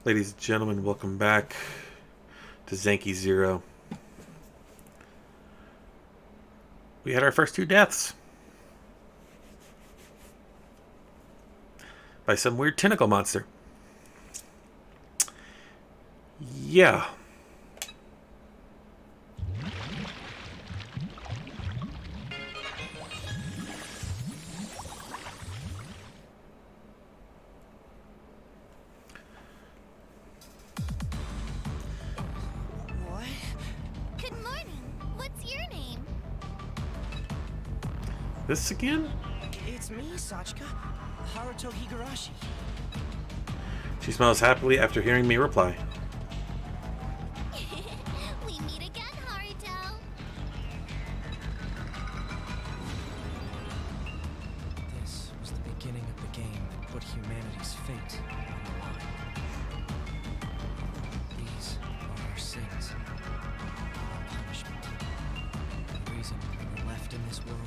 Ladies and gentlemen, welcome back to Zanki Zero. We had our first two deaths by some weird tentacle monster. Yeah. What? Good morning. What's your name? This again? It's me, Sachika. Haruto Higurashi. She smiles happily after hearing me reply. We meet again, Haruto. This was the beginning of the game that put humanity's fate on the line. These are our sins, our punishment, the reason we were left in this world.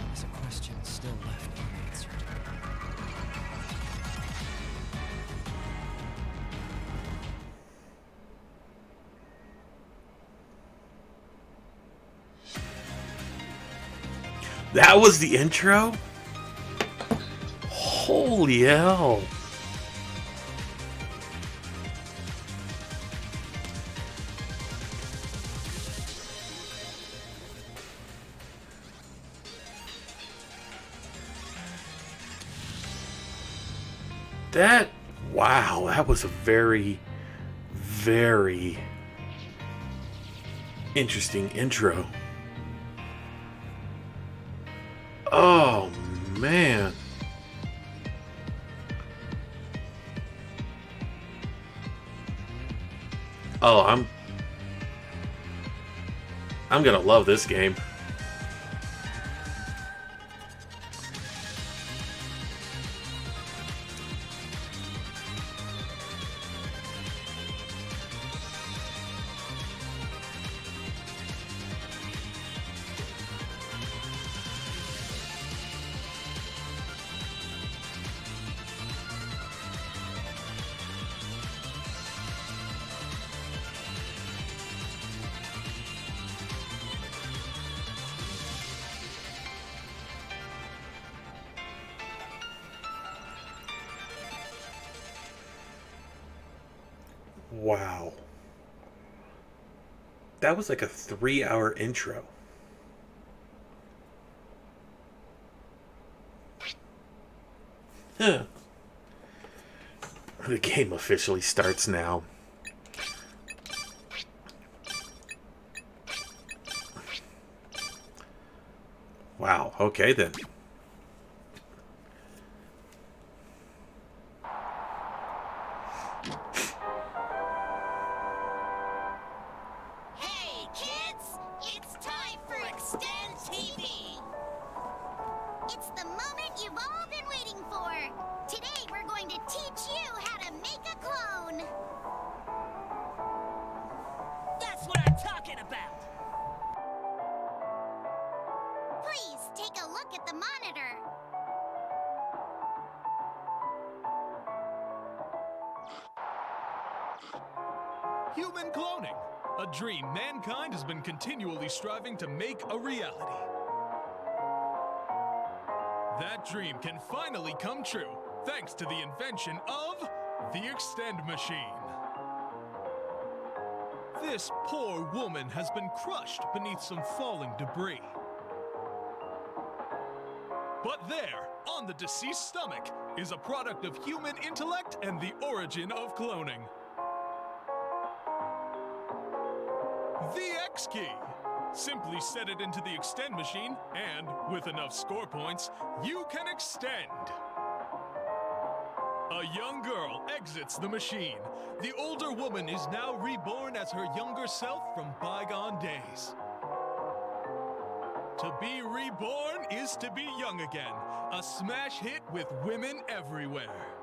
There's a question still left unanswered. That was the intro? Holy hell. Wow, that was a very, very interesting intro. Oh, man. Oh, I'm gonna love this game. Wow. That was like a 3-hour intro. Huh. The game officially starts now. Wow, okay then. Hey, kids! It's time for Extend TV! It's the moment you've all been waiting for. Today, we're going to teach you how to make a clone. That's what I'm talking about! Please take a look at the monitor. Human cloning, a dream mankind has been continually striving to make a reality. That dream can finally come true thanks to the invention of the Extend Machine. This poor woman has been crushed beneath some falling debris. But there, on the deceased stomach, is a product of human intellect and the origin of cloning. The X key. Simply set it into the Extend machine, and with enough score points, you can extend. A young girl exits the machine. The older woman is now reborn as her younger self from bygone days. To be reborn is to be young again. A smash hit with women everywhere.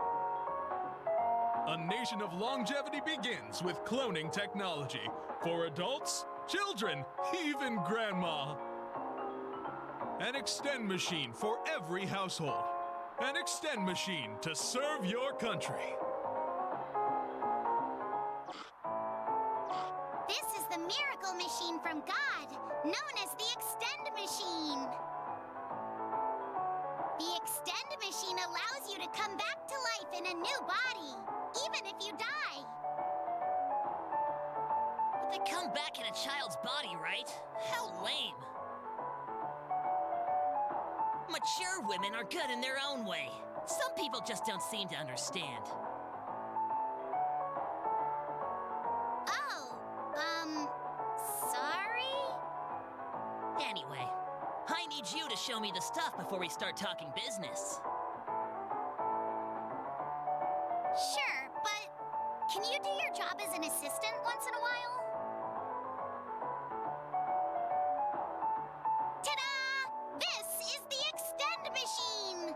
A nation of longevity begins with cloning technology for adults, children, even grandma. An Extend machine for every household. an extend machine to serve your country. This is the miracle machine from God, known as the extend machine. The extend machine allows you to come back to life in a new body, even if you die. But they come back in a child's body, right? How lame. Mature women are good in their own way. Some people just don't seem to understand. Oh, sorry? Anyway, I need you to show me the stuff before we start talking business. Sure, but can you do your job as an assistant once in a while? Ta-da! This is the extend machine!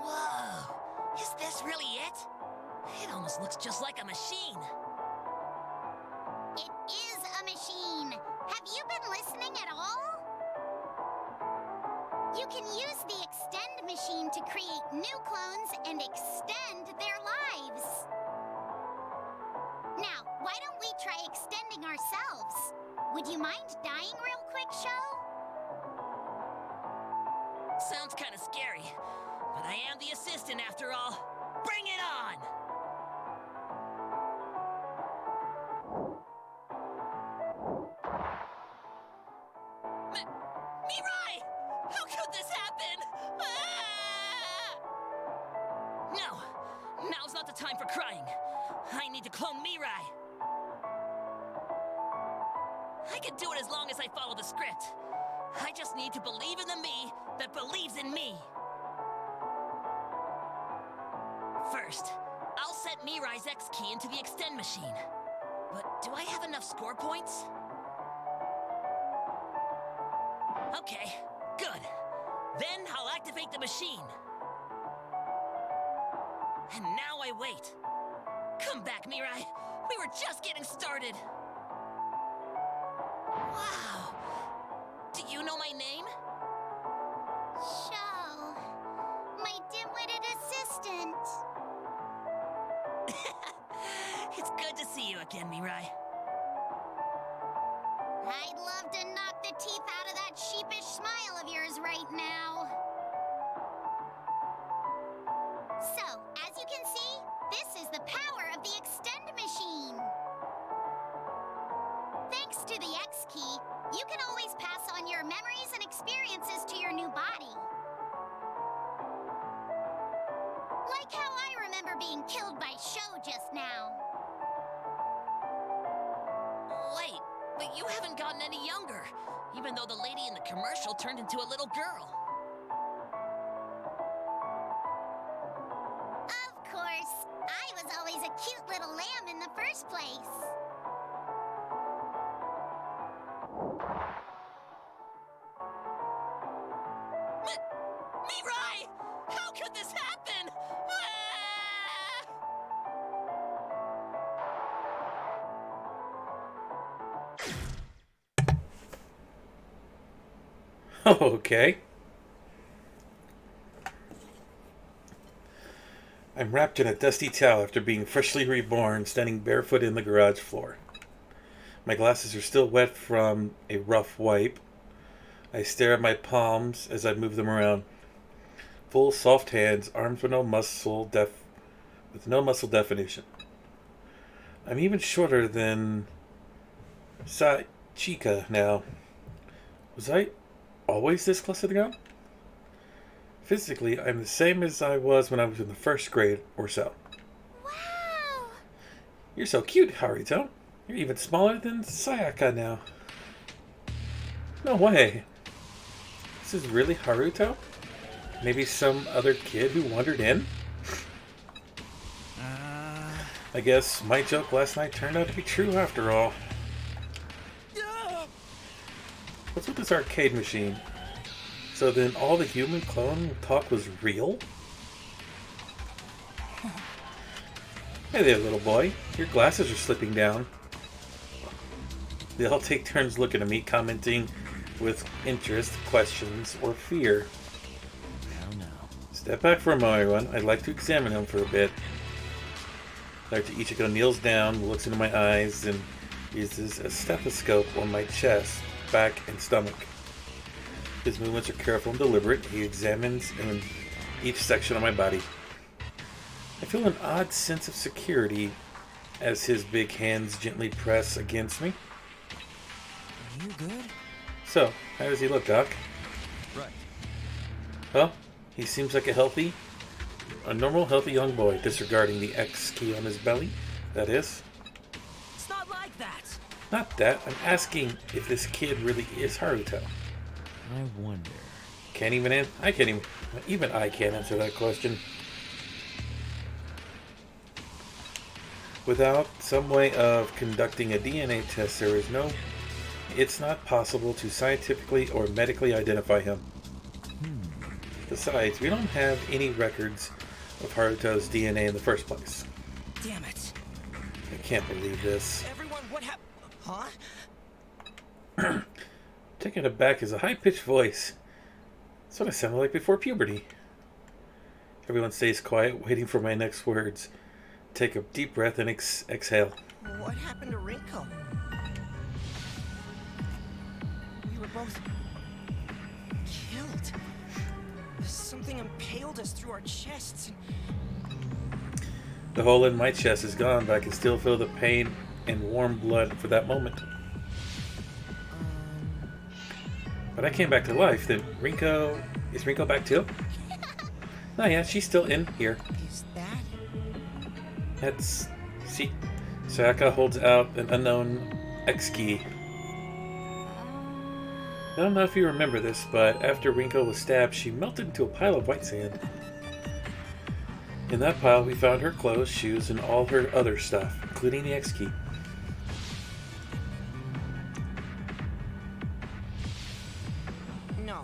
Whoa! Is this really it? It almost looks just like a machine. It is a machine. Have you been listening at all? You can use the extend machine to create new clones and extend their lives. Now, why don't we try extending ourselves? Would you mind dying real quick, Show? Sounds kind of scary, but I am the assistant after all. Bring it on! Mirai! How could this happen? Ah! No, now's not the time for crying. I need to clone Mirai. I can do it as long as I follow the script. I just need to believe in the me that believes in me. First, I'll set Mirai's X key into the extend machine. But do I have enough score points? Okay, good. Then I'll activate the machine. And now I wait. Come back, Mirai. We were just getting started. Wow. Do you know my name? Show. My dim-witted assistant. It's good to see you again, Mirai. I'd love to knock the teeth out of that sheepish smile of yours right now. So, as you can see, this is the power of the extend machine. Thanks to the X key, you can always pass on your memories and experiences to your new body. Like how I remember being killed by Show just now. Wait, but you haven't gotten any younger, even though the lady in the commercial turned into a little girl. Of course, I was always a cute little lamb in the first place. Mirai! How could this happen? Ah! Okay. I'm wrapped in a dusty towel after being freshly reborn, standing barefoot in the garage floor. My glasses are still wet from a rough wipe. I stare at my palms as I move them around. Full, soft hands, arms with no muscle definition. I'm even shorter than Chica now. Was I always this close to the ground? Physically, I'm the same as I was when I was in the first grade or so. Wow! You're so cute, Haruto. You're even smaller than Sayaka now. No way. This is really Haruto? Maybe some other kid who wandered in? I guess my joke last night turned out to be true after all. What's with this arcade machine? So then all the human clone talk was real? Hey there, little boy. Your glasses are slipping down. They all take turns looking at me, commenting with interest, questions, or fear. No, no. Step back for a moment, everyone. I'd like to examine him for a bit. Dr. Ichiko kneels down, looks into my eyes, and uses a stethoscope on my chest, back, and stomach. His movements are careful and deliberate. He examines in each section of my body. I feel an odd sense of security as his big hands gently press against me. Are you good? So, how does he look, Doc? Right. Well, he seems like a normal, healthy young boy, disregarding the X key on his belly, that is. It's not like that. Not that. I'm asking if this kid really is Haruto. I wonder. Even I can't answer that question. Without some way of conducting a DNA test, it's not possible to scientifically or medically identify him. Besides, we don't have any records of Haruto's DNA in the first place. Damn it. I can't believe this. Everyone, what happened? Huh? Taken aback is a high-pitched voice. That's what I sounded like before puberty. Everyone stays quiet, waiting for my next words. Take a deep breath and exhale. What happened to Rinko? We were both killed. Something impaled us through our chests. The hole in my chest is gone, but I can still feel the pain and warm blood for that moment. But I came back to life. Then is Rinko back too? Oh yeah, she's still in here. Is that? See, Sayaka holds out an unknown X key. I don't know if you remember this, but after Rinko was stabbed, she melted into a pile of white sand. In that pile, we found her clothes, shoes, and all her other stuff, including the X key. No.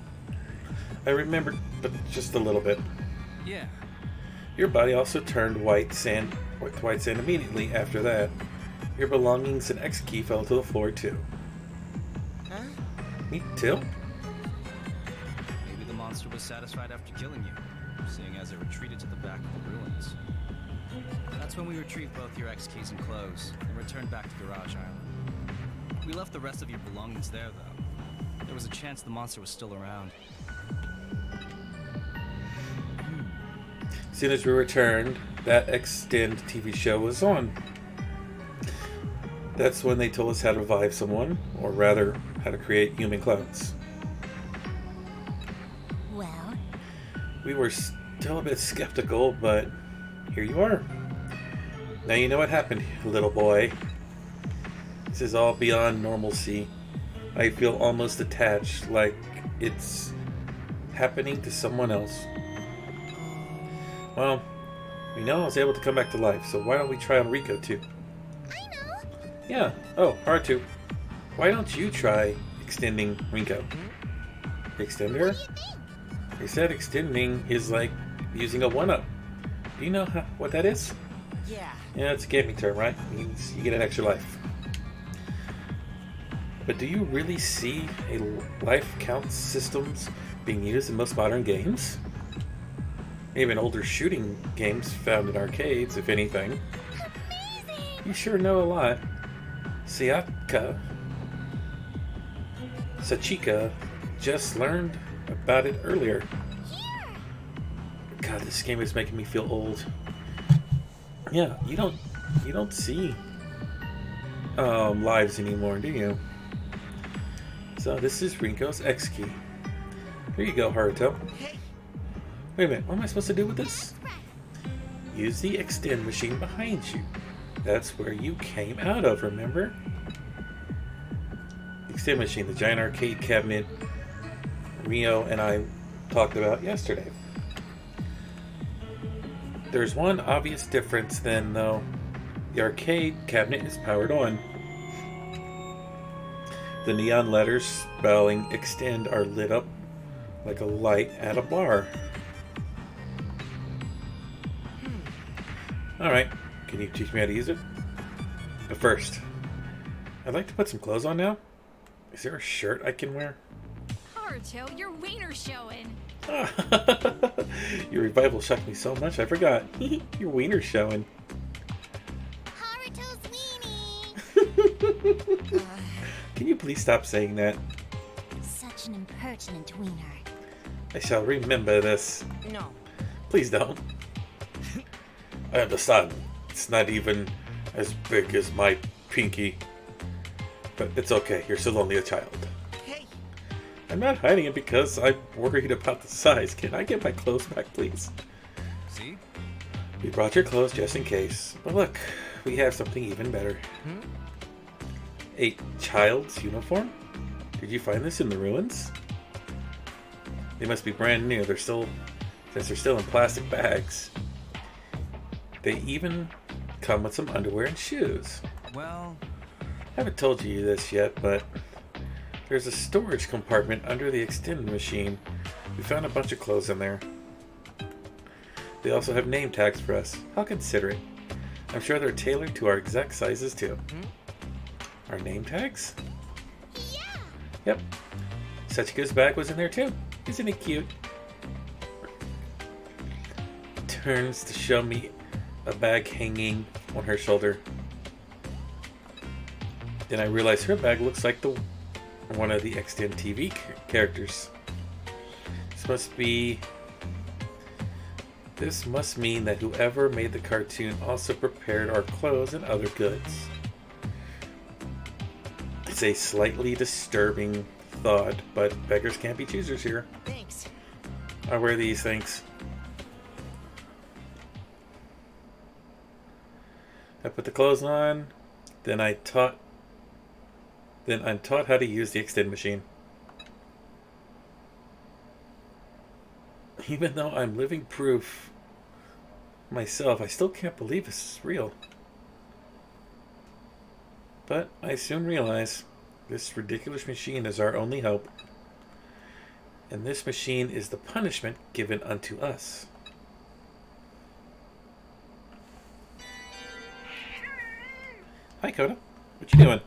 I remembered, but just a little bit. Yeah. Your body also turned white sand immediately after that. Your belongings and X key fell to the floor too. Huh? Me too? Maybe the monster was satisfied after killing you, seeing as it retreated to the back of the ruins. That's when we retrieved both your X keys and clothes and returned back to Garage Island. We left the rest of your belongings there, though. There was a chance the monster was still around. As soon as we returned, that Extend TV show was on. That's when they told us how to revive someone, or rather, how to create human clones. Well, We were still a bit skeptical, but here you are. Now you know what happened, little boy. This is all beyond normalcy. I feel almost attached, like it's happening to someone else. Well, we know I was able to come back to life, so why don't we try on Rico too? I know. Yeah. Oh, R2. Why don't you try extending Rinko? Extend her? What do you think? They said extending is like using a 1-up. Do you know what that is? Yeah. Yeah, it's a gaming term, right? It means you get an extra life. But do you really see a life count systems being used in most modern games? Even older shooting games found in arcades, if anything. Amazing! You sure know a lot. Sachika just learned about it earlier. Here! God, this game is making me feel old. Yeah, you don't see lives anymore, do you? So this is Rinko's X key. Here you go, Haruto. Hey, Wait a minute, what am I supposed to do with this? Right. Use the extend machine behind you. That's where you came out of, remember? The extend machine, the giant arcade cabinet Rio and I talked about yesterday. There's one obvious difference then, though. The arcade cabinet is powered on. The neon letters spelling extend are lit up like a light at a bar. Alright, can you teach me how to use it? But first, I'd like to put some clothes on now. Is there a shirt I can wear? Naruto, your wiener's showing. Your revival shocked me so much, I forgot. Your wiener's showing. Haruto's weenie. Can you please stop saying that? Such an impertinent wiener. I shall remember this. No. Please don't. I understand. It's not even as big as my pinky. But it's okay. You're still only a child. Hey, I'm not hiding it because I'm worried about the size. Can I get my clothes back, please? See? We brought your clothes just in case. But look, we have something even better. A child's uniform? Did you find this in the ruins? They must be brand new. Since they're still in plastic bags. They even come with some underwear and shoes. Well, I haven't told you this yet, but there's a storage compartment under the extend machine. We found a bunch of clothes in there. They also have name tags for us. How considerate. I'm sure they're tailored to our exact sizes too. Our name tags? Yeah. Yep. Sachika's bag was in there too. Isn't it cute? Turns to show me a bag hanging on her shoulder. Then I realize her bag looks like one of the Extend TV characters. This must mean that whoever made the cartoon also prepared our clothes and other goods. It's a slightly disturbing thought, but beggars can't be choosers here. thanks. I wear these things. I put the clothes on, then I'm taught how to use the extend machine. Even though I'm living proof myself, I still can't believe this is real. But I soon realize this ridiculous machine is our only hope. And this machine is the punishment given unto us. Hi, Coda. What you doing?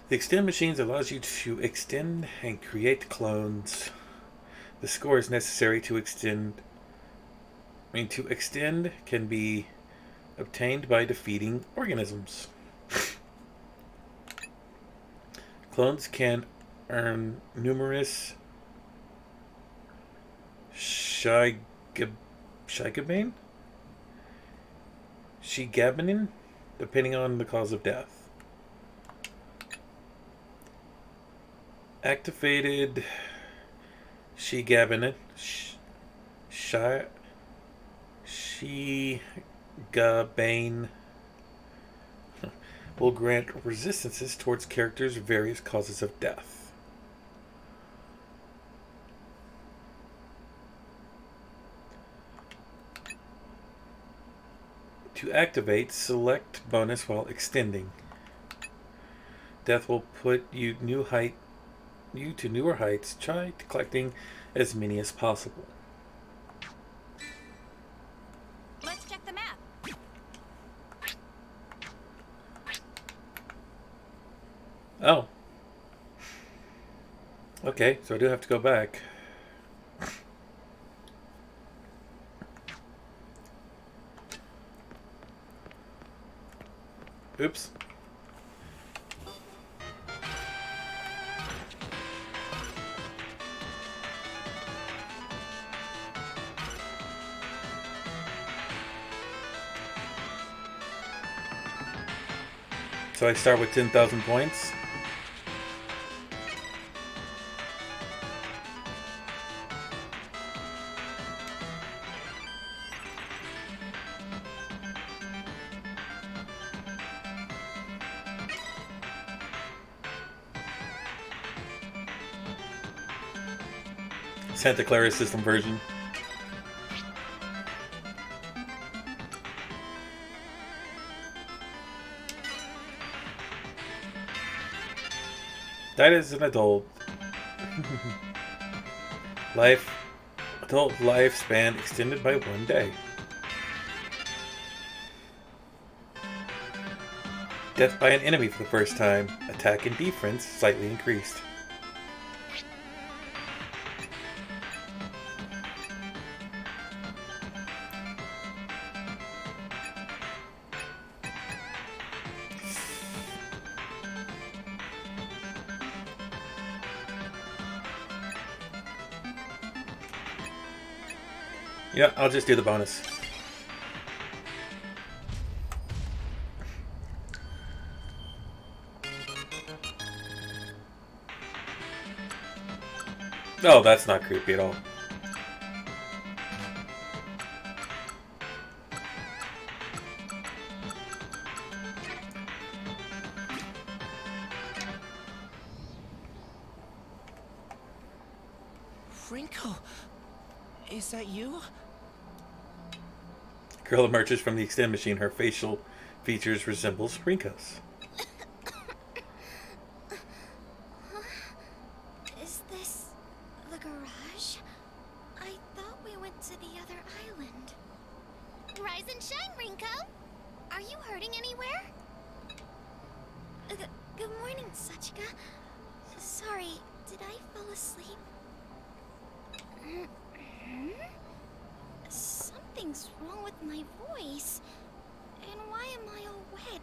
The extend machines allows you to extend and create clones. The score is necessary to extend. To extend can be obtained by defeating organisms. Clones can earn numerous Shigabanin, depending on the cause of death. Activated Shigabanin will grant resistances towards characters' various causes of death. To activate, select bonus while extending. Death will put you to newer heights. Try collecting as many as possible. Let's check the map. Oh. Okay, so I do have to go back. Oops. So I start with 10,000 points. Santa Clara system version. That is an adult. Adult lifespan extended by 1 day. Death by an enemy for the first time. Attack and defense slightly increased. Yeah, I'll just do the bonus. Oh, that's not creepy at all. Rinko, is that you? Girl emerges from the extend machine. Her facial features resembles Rinko's. Is this the garage? I thought we went to the other island. Rise and shine, Rinko! Are you hurting anywhere? Good morning, Sachika. Sorry, did I fall asleep? Something's wrong with my voice. And why am I all wet?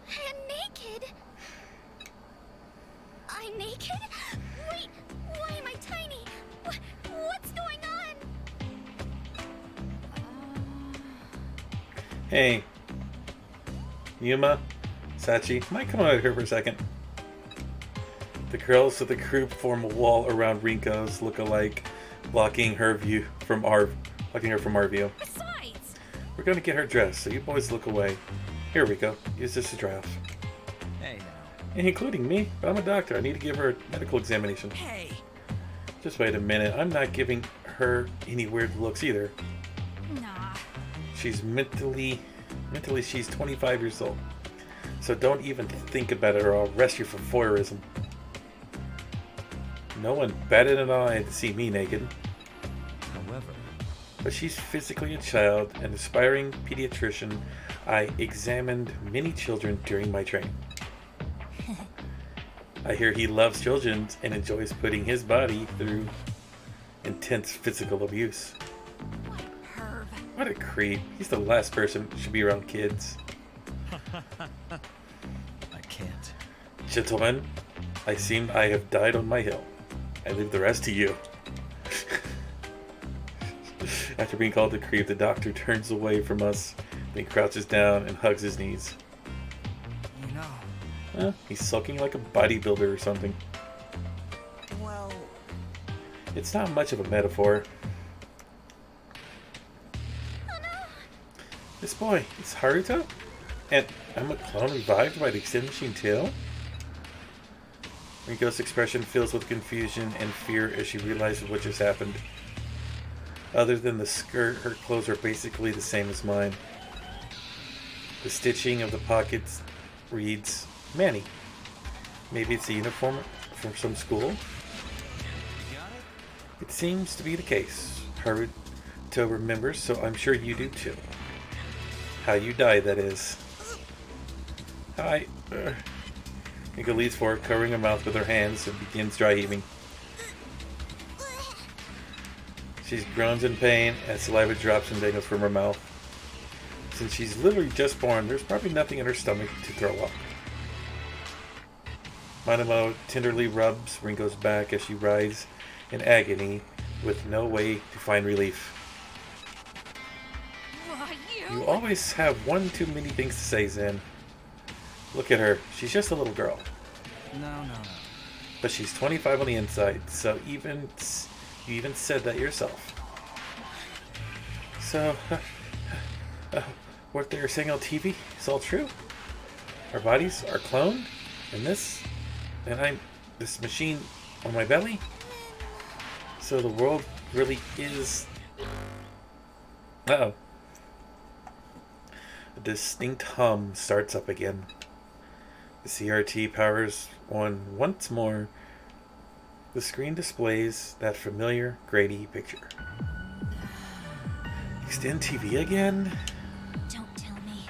And naked? I'm naked? Wait, why am I tiny? What's going on? Hey, Yuma, Sachi, might come over here for a second. The girls of the group form a wall around Rinko's look-alike, blocking her from our view. Besides, We're gonna get her dressed, so you boys look away. Here we go. Use this to dry off. Hey now. Including me, but I'm a doctor. I need to give her a medical examination. Hey, Just wait a minute. I'm not giving her any weird looks either. nah. She's mentally she's 25 years old. So don't even think about it or I'll arrest you for voyeurism. No one batted an eye to see me naked. However, But she's physically a child, an aspiring pediatrician. I examined many children during my training. I hear he loves children and enjoys putting his body through intense physical abuse. What perv. What a creep. He's the last person who should be around kids. I can't. Gentlemen, I have died on my hill. I leave the rest to you. After being called a creep, the doctor turns away from us, then crouches down and hugs his knees. You know, He's sulking like a bodybuilder or something. well, It's not much of a metaphor. This boy, it's Haruto? And I'm a clone revived by the extend machine too? Riko's expression fills with confusion and fear as she realizes what just happened. Other than the skirt, her clothes are basically the same as mine. The stitching of the pockets reads Manny. Maybe it's a uniform from some school? It seems to be the case. Haruto remembers, so I'm sure you do too. How you died, that is. Hi. Riko leads forward, covering her mouth with her hands, and begins dry heaving. She groans in pain as saliva drops and dangles from her mouth. Since she's literally just born, there's probably nothing in her stomach to throw up. Manamo tenderly rubs Rinko's back as she writhes in agony with no way to find relief. You always have one too many things to say, Zen. Look at her. She's just a little girl. no. But she's 25 on the inside, so you even said that yourself. So, what they're saying on TV is all true? Our bodies are cloned? And this machine on my belly? So the world really is... Uh-oh. A distinct hum starts up again. The CRT powers on once more. The screen displays that familiar Grady picture. Extend TV again? Don't tell me.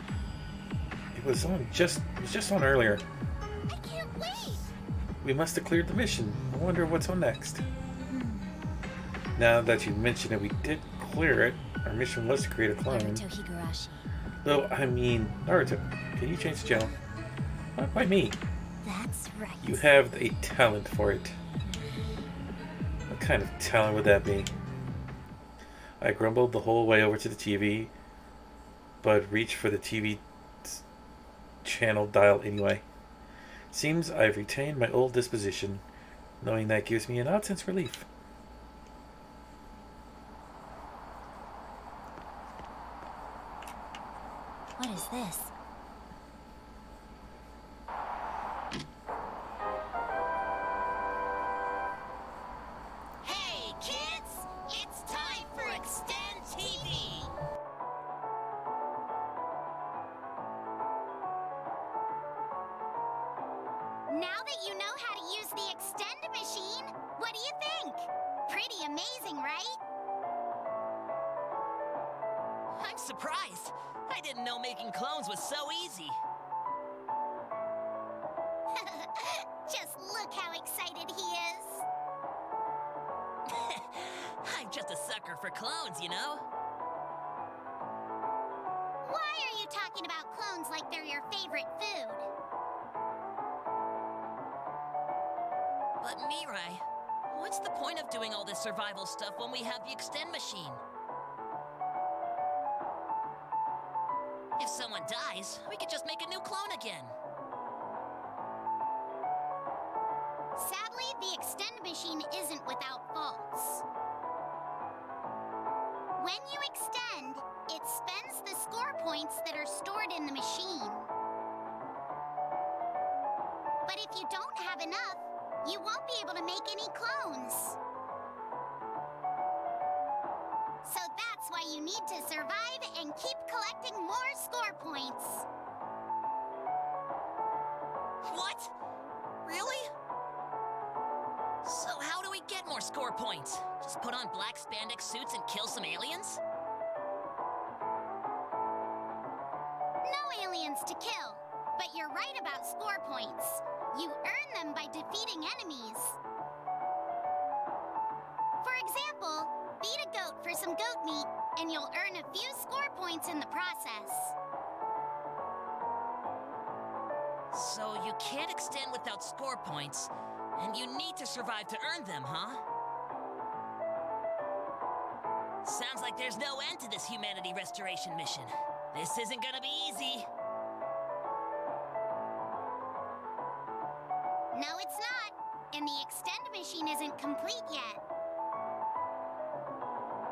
It was just on earlier. I can't wait! We must have cleared the mission. I wonder what's on next. Now that you mention it, we did clear it. Our mission was to create a clone. Naruto Higurashi. Though, I mean, Naruto, can you change the channel? Why me? That's right. You have a talent for it. What kind of talent would that be? I grumbled the whole way over to the TV, but reached for the TV channel dial anyway. Seems I've retained my old disposition. Knowing that gives me an odd sense of relief. What is this? Hey, kids! It's time for Extend TV! Now that you know how to use the Extend machine, what do you think? Pretty amazing, right? I'm surprised. I didn't know making clones was so easy. Just look how excited he is. I'm just a sucker for clones, you know? Why are you talking about clones like they're your favorite food? But Mirai, what's the point of doing all this survival stuff when we have the Extend machine? If someone dies, we could just make a new clone again. Sadly, the Extend machine isn't without faults. When you extend, it spends the score points that are stored in the machine. But if you don't have enough, you won't be able to make any clones. So that's why you need to survive and keep collecting more score points. What? Really? So how do we get more score points? Just put on black spandex suits and kill some aliens? No aliens to kill, but you're right about score points. You earn them by defeating enemies. For example, beat a goat for some goat meat, and you'll earn a few score points in the process. So you can't extend without score points, and you need to survive to earn them, huh? Sounds like there's no end to this humanity restoration mission. This isn't gonna be easy. No, it's not. And the Extend machine isn't complete yet.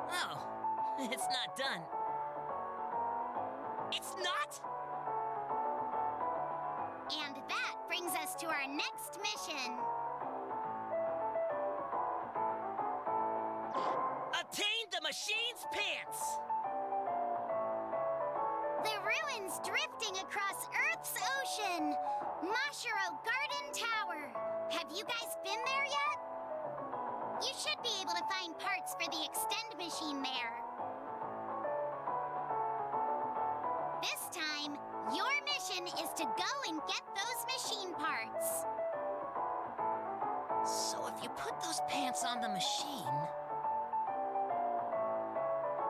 Oh, it's not done. It's not? And that brings us to our next mission. Attain the machine's pants! The ruins drifting across Earth's ocean. Mashiro Garden Tower. Have you guys been there yet? You should be able to find parts for the Extend machine there. This time, your mission is to go and get those machine parts. So if you put those pants on the machine...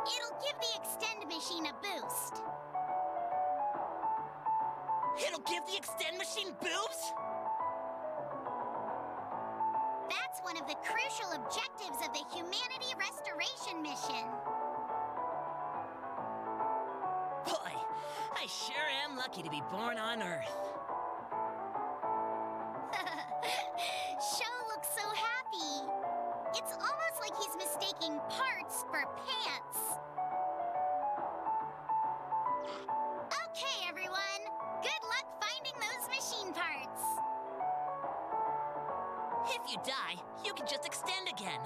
It'll give the Extend machine a boost. It'll give the Extend machine boobs? That's one of the crucial objectives of the Humanity Restoration Mission. Boy, I sure am lucky to be born on Earth. Sho looks so happy. It's almost like he's mistaking parts for pants. Okay, everyone. Good luck finding those machine parts. If you die, you can just extend again.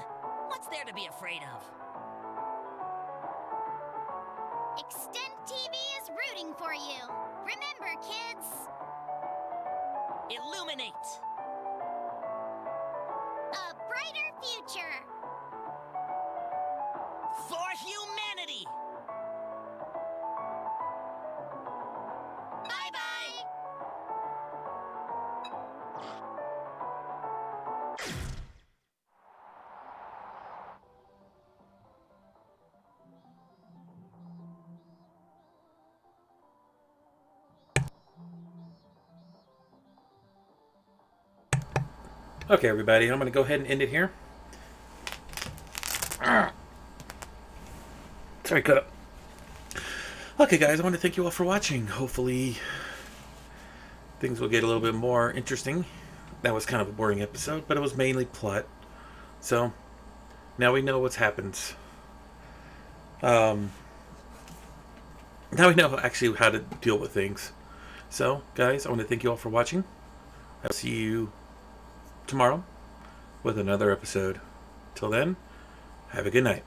What's there to be afraid of? Extend TV is rooting for you. Remember, kids. Illuminate! A brighter future. For humanity! Bye-bye. Okay, everybody, I'm going to go ahead and end it here. Sorry, cut up. Okay, guys, I want to thank you all for watching. Hopefully, things will get a little bit more interesting. That was kind of a boring episode, but it was mainly plot. So, now we know what's happened. Now we know actually how to deal with things. So, guys, I want to thank you all for watching. I'll see you tomorrow with another episode. Till then, have a good night.